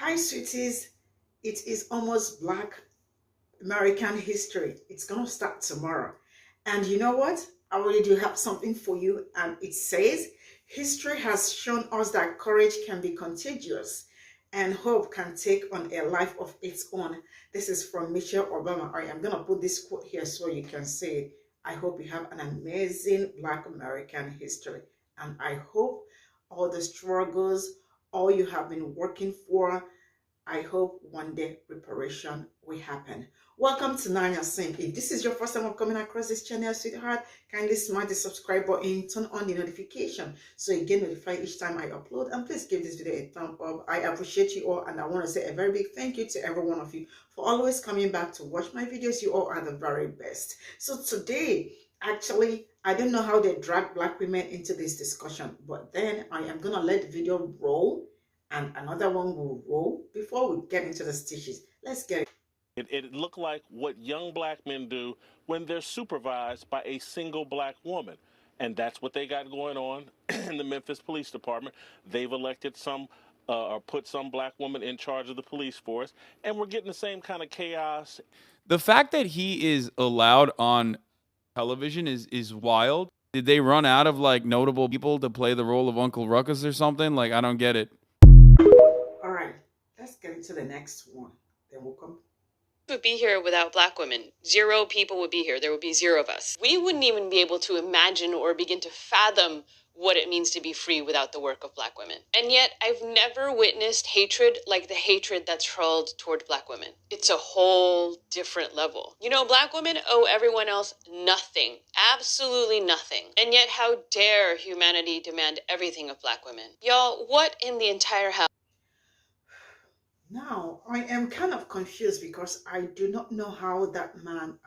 Hi, sweeties. It is almost Black American history. It's going to start tomorrow. And you know what? I already do have something for you. And it says, history has shown us that courage can be contagious and hope can take on a life of its own. This is from Michelle Obama. I am going to put this quote here so you can say it. I hope you have an amazing Black American history. And I hope all the struggles, all you have been working for, I hope one day reparation will happen. Welcome to Nanya Sing. If this is your first time of coming across this channel, sweetheart, kindly smash the subscribe button, turn on the notification so you get notified each time I upload, and please give this video a thumb up. I appreciate you all, and I want to say a very big thank you to every one of you for always coming back to watch my videos. You all are the very best. So today, actually, I don't know how they drag Black women into this discussion, but then I am gonna let the video roll and another one will roll before we get into the stitches. Let's get it. It looked like what young Black men do when they're supervised by a single Black woman. And that's what they got going on in the Memphis Police Department. They've elected some or put some Black woman in charge of the police force. And we're getting the same kind of chaos. The fact that he is allowed on television is wild. Did they run out of like notable people to play the role of Uncle Ruckus or something? Like, I don't get it. All right, let's get into the next one. Then we'll come. Would be here without Black women. 0 people would be here. There would be 0 of us. We wouldn't even be able to imagine or begin to fathom what it means to be free without the work of Black women. And yet, I've never witnessed hatred like the hatred that's hurled toward Black women. It's a whole different level. You know, Black women owe everyone else nothing. Absolutely nothing. And yet, how dare humanity demand everything of Black women? Y'all, what in the entire hell? Now, I am kind of confused because I do not know how that man,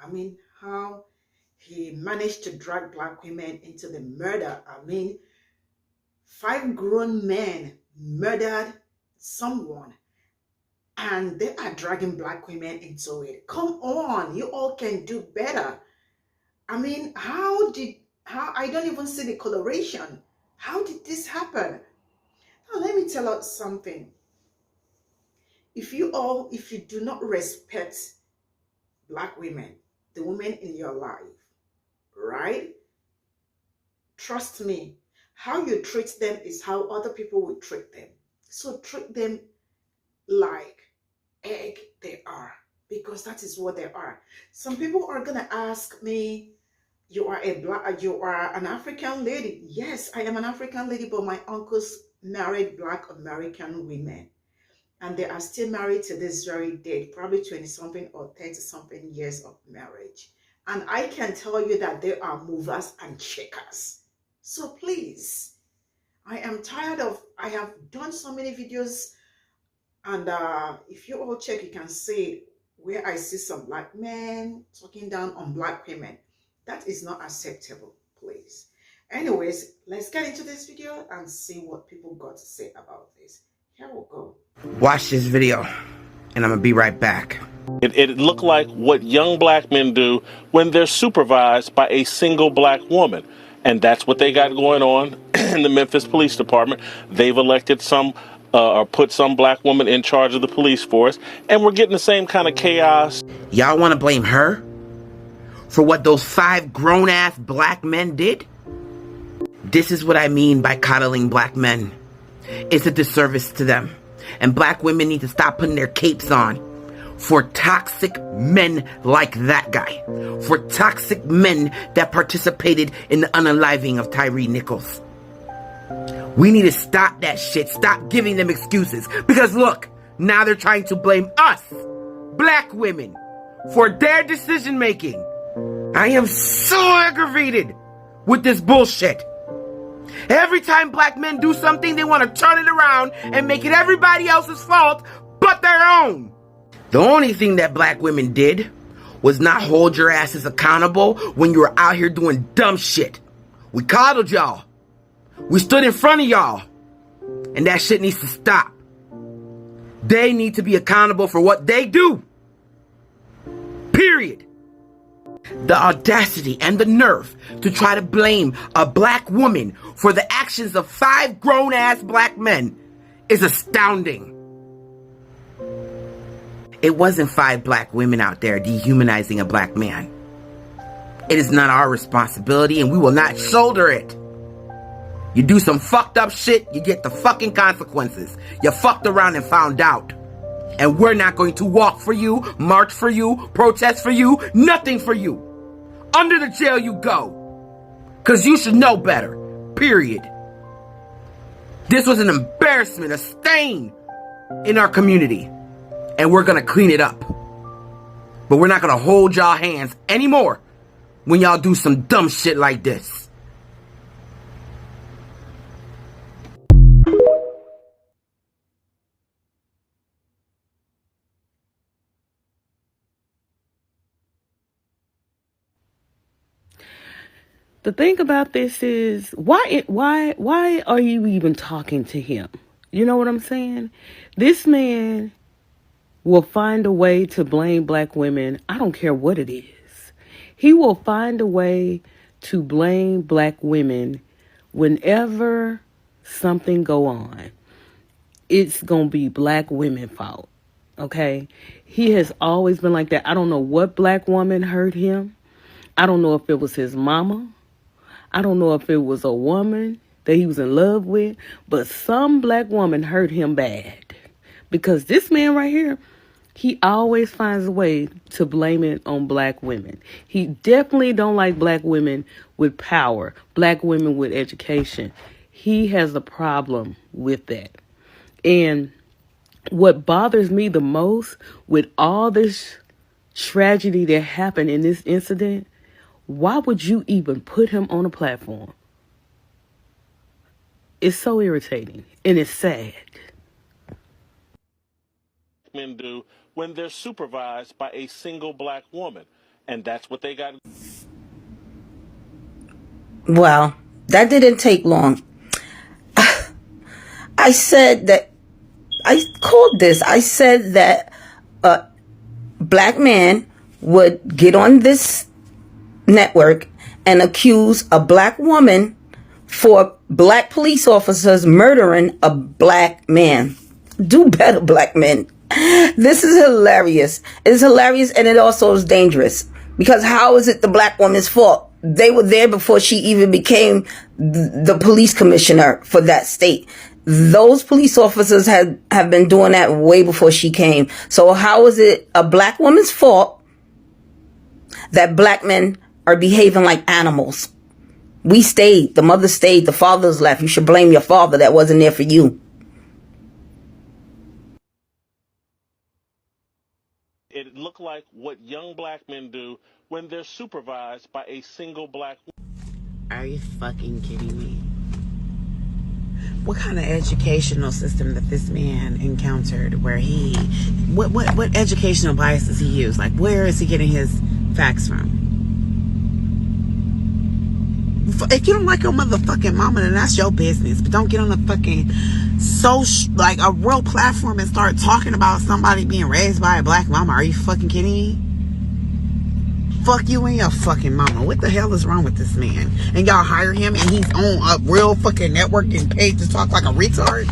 how he managed to drag Black women into the murder. 5 grown men murdered someone and they are dragging Black women into it. Come on, you all can do better. How I don't even see the coloration. How did this happen? Now, let me tell you something. If you do not respect Black women, the women in your life, right? Trust me, how you treat them is how other people will treat them. So treat them like egg they are, because that is what they are. Some people are gonna ask me, you are an African lady. Yes, I am an African lady, but my uncles married Black American women. And they are still married to this very day, probably 20-something or 30-something years of marriage. And I can tell you that they are movers and shakers. So please, I am tired of, I have done so many videos. And if you all check, you can see where I see some Black men talking down on Black women. That is not acceptable, please. Anyways, let's get into this video and see what people got to say about this. Here we go. Watch this video, and I'm gonna be right back. It looked like what young Black men do when they're supervised by a single Black woman. And that's what they got going on in the Memphis Police Department. They've elected some or put some Black woman in charge of the police force. And we're getting the same kind of chaos. Y'all wanna blame her for what those 5 grown-ass Black men did? This is what I mean by coddling Black men. It's a disservice to them. And Black women need to stop putting their capes on for toxic men like that guy. For toxic men that participated in the unaliving of Tyree Nichols. We need to stop that shit. Stop giving them excuses. Because look, now they're trying to blame us, Black women, for their decision making. I am so aggravated with this bullshit. Every time Black men do something, they want to turn it around and make it everybody else's fault but their own. The only thing that Black women did was not hold your asses accountable when you were out here doing dumb shit. We coddled y'all. We stood in front of y'all. And that shit needs to stop. They need to be accountable for what they do. Period. The audacity and the nerve to try to blame a Black woman for the actions of 5 grown-ass Black men is astounding. It wasn't 5 black women out there dehumanizing a black man. It is not our responsibility, and we will not shoulder it. You do some fucked up shit, you get the fucking consequences. You fucked around and found out. And we're not going to walk for you, march for you, protest for you, nothing for you. Under the jail you go. Because you should know better. Period. This was an embarrassment, a stain in our community. And we're going to clean it up. But we're not going to hold y'all hands anymore when y'all do some dumb shit like this. The thing about this is, why are you even talking to him? You know what I'm saying? This man will find a way to blame black women. I don't care what it is. He will find a way to blame black women whenever something go on. It's going to be black women's fault. Okay? He has always been like that. I don't know what black woman hurt him. I don't know if it was his mama. I don't know if it was a woman that he was in love with, but some black woman hurt him bad. Because this man right here, he always finds a way to blame it on black women. He definitely don't like black women with power, black women with education. He has a problem with that. And what bothers me the most with all this tragedy that happened in this incident, why would you even put him on a platform? It's so irritating and it's sad. Men do when they're supervised by a single black woman. And that's what they got. Well, that didn't take long. I said that, I said that a black man would get on this network and accuse a black woman for black police officers murdering a black man. Do better, black men. This is hilarious. It's hilarious, and it also is dangerous. Because how is it the black woman's fault? They were there before she even became the police commissioner for that state. Those police officers have been doing that way before she came. So how is it a black woman's fault that black men are behaving like animals? We stayed. The mother stayed. The father's left. You should blame your father that wasn't there for you. It looked like what young black men do when they're supervised by a single black woman. Are you fucking kidding me? What kind of educational system that this man encountered where what educational bias does he use? Like, where is he getting his facts from? If you don't like your motherfucking mama, then that's your business. But don't get on a fucking like a real platform and start talking about somebody being raised by a black mama. Are you fucking kidding me? Fuck you and your fucking mama. What the hell is wrong with this man? And y'all hire him and he's on a real fucking network and paid to talk like a retard?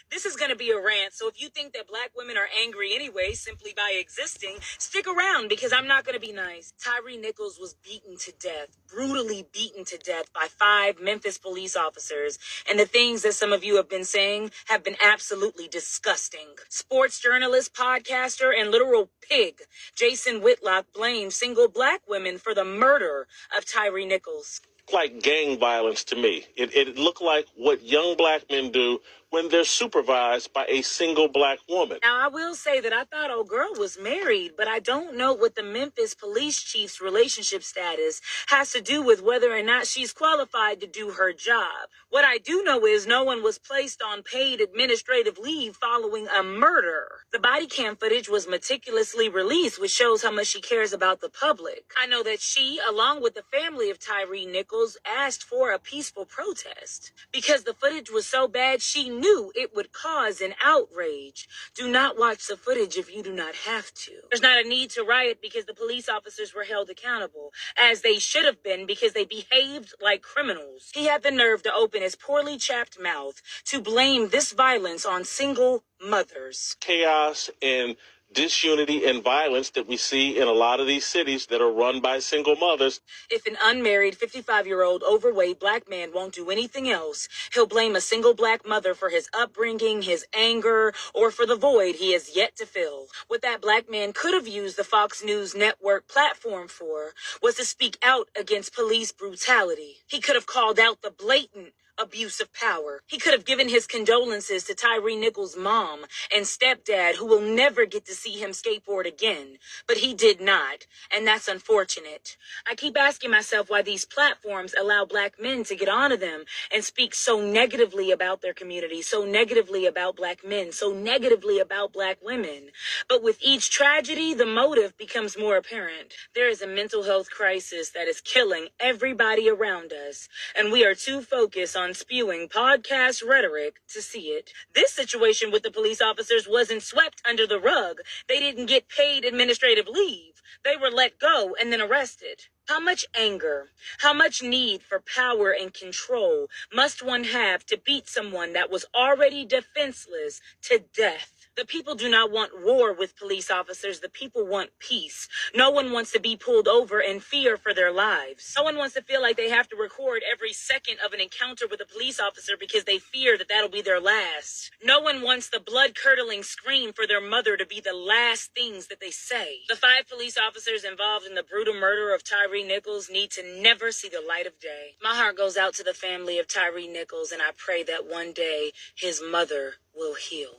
This is going to be a rant, so if you think that black women are angry anyway simply by existing, stick around because I'm not going to be nice. Tyre Nichols was beaten to death, brutally beaten to death by 5 Memphis police officers, and the things that some of you have been saying have been absolutely disgusting. Sports journalist, podcaster, and literal pig, Jason Whitlock blamed single black women for the murder of Tyre Nichols. Like gang violence to me. It looked like what young black men do when they're supervised by a single black woman. Now, I will say that I thought old girl was married, but I don't know what the Memphis police chief's relationship status has to do with whether or not she's qualified to do her job. What I do know is no one was placed on paid administrative leave following a murder. The body cam footage was meticulously released, which shows how much she cares about the public. I know that she, along with the family of Tyre Nichols, asked for a peaceful protest because the footage was so bad she knew it would cause an outrage. Do not watch the footage if you do not have to. There's not a need to riot because the police officers were held accountable, as they should have been because they behaved like criminals. He had the nerve to open his poorly chapped mouth to blame this violence on single mothers. Chaos and disunity and violence that we see in a lot of these cities that are run by single mothers. If an unmarried 55-year-old overweight black man won't do anything else, he'll blame a single black mother for his upbringing, his anger, or for the void he has yet to fill. What that black man could have used the Fox News network platform for was to speak out against police brutality. He could have called out the blatant abuse of power. He could have given his condolences to Tyre Nichols' mom and stepdad, who will never get to see him skateboard again. But he did not, and that's unfortunate. I keep asking myself why these platforms allow black men to get onto them and speak so negatively about their community, so negatively about black men, so negatively about black women. But with each tragedy, the motive becomes more apparent. There is a mental health crisis that is killing everybody around us, and we are too focused on spewing podcast rhetoric to see it. This situation with the police officers wasn't swept under the rug. They didn't get paid administrative leave. They were let go and then arrested. How much anger, how much need for power and control must one have to beat someone that was already defenseless to death? The people do not want war with police officers. The people want peace. No one wants to be pulled over in fear for their lives. No one wants to feel like they have to record every second of an encounter with a police officer because they fear that that'll be their last. No one wants the blood-curdling scream for their mother to be the last things that they say. The 5 police officers involved in the brutal murder of Tyre Nichols need to never see the light of day. My heart goes out to the family of Tyre Nichols, and I pray that one day his mother will heal.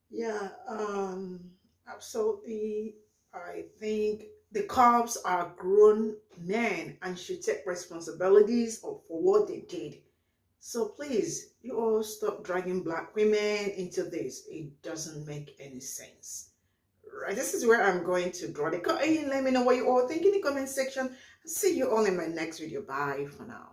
Yeah, absolutely. I think the cops are grown men and should take responsibilities for what they did. So please, you all stop dragging black women into this. It doesn't make any sense. Right, this is where I'm going to draw the cut. Let me know what you all think in the comment section. See you all in my next video. Bye for now.